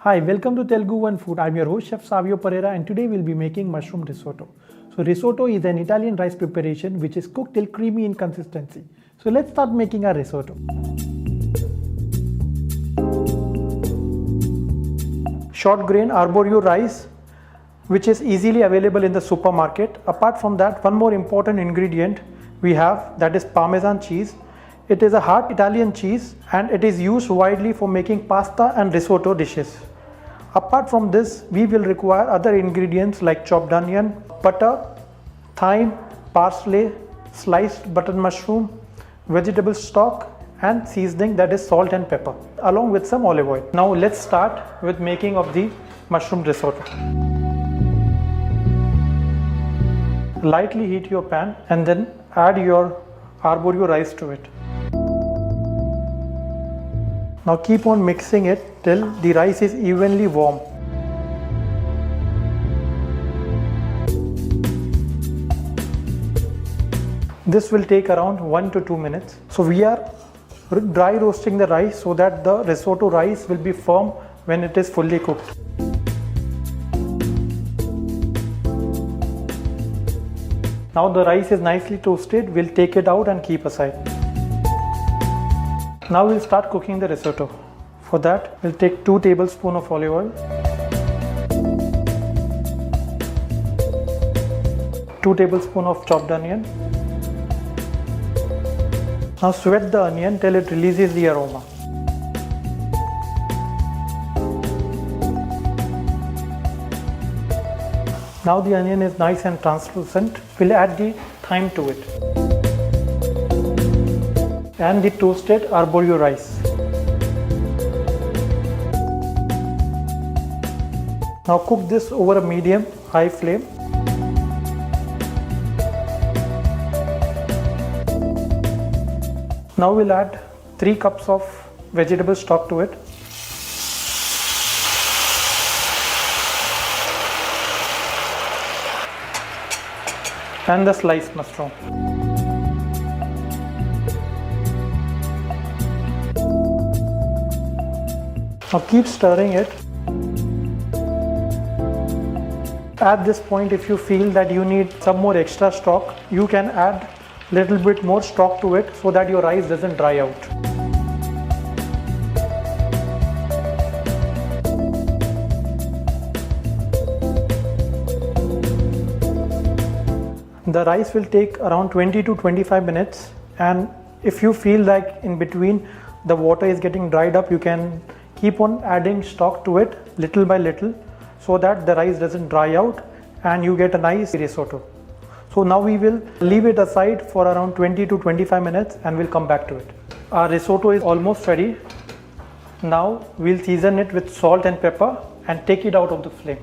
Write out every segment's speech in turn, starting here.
Hi, welcome to TeluguOne Food. I'm your host Chef Savio Pereira and today we'll be making mushroom risotto. So risotto is an Italian rice preparation which is cooked till creamy in consistency. So let's start making our risotto. Short grain arborio rice which is easily available in the supermarket. Apart from that, one more important ingredient we have, that is Parmesan cheese. It is a hard Italian cheese and it is used widely for making pasta and risotto dishes. Apart from this, we will require other ingredients like chopped onion, butter, thyme, parsley, sliced button mushroom, vegetable stock and seasoning, that is salt and pepper, along with some olive oil. Now let's start with making of the mushroom risotto. Lightly heat your pan and then add your arborio rice to it. Now keep on mixing it till the rice is evenly warm. This will take around 1 to 2 minutes. So we are dry roasting the rice so that the risotto rice will be firm when it is fully cooked. Now the rice is nicely toasted. We'll take it out and keep aside. Now we'll start cooking the risotto. For that, we'll take 2 tablespoons of olive oil, 2 tablespoons of chopped onion. Now sweat the onion till it releases the aroma. Now the onion is nice and translucent. We'll add the thyme to it and the toasted arborio rice. Now cook this over a medium-high flame. Now we'll add 3 cups of vegetable stock to it. And the sliced mushroom. Now keep stirring it. At this point, if you feel that you need some more extra stock, you can add a little bit more stock to it so that your rice doesn't dry out. The rice will take around 20 to 25 minutes, and if you feel like in between the water is getting dried up, you can keep on adding stock to it little by little so that the rice doesn't dry out and you get a nice risotto. So now we will leave it aside for around 20 to 25 minutes and we'll come back to it. Our risotto is almost ready. Now we'll season it with salt and pepper and take it out of the flame.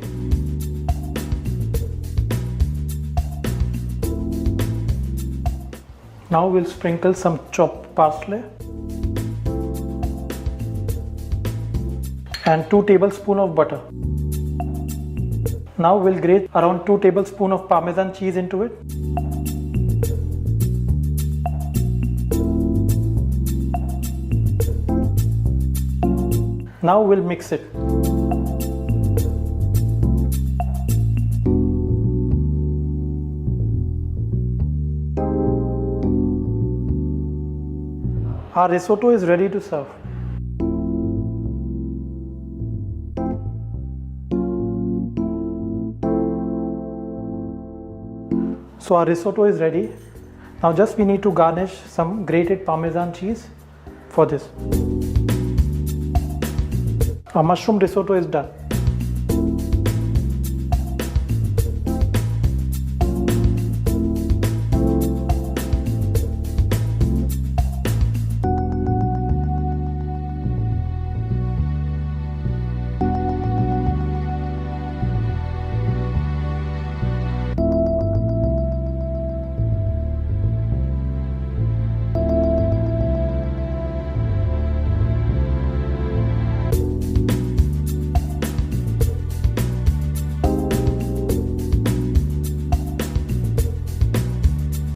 Now we'll sprinkle some chopped parsley and 2 tablespoons of butter. Now we'll grate around 2 tablespoons of Parmesan cheese into it. Now we'll mix it. Our risotto is ready to serve. So our risotto is ready. Now just we need to garnish some grated Parmesan cheese for this. Our mushroom risotto is done.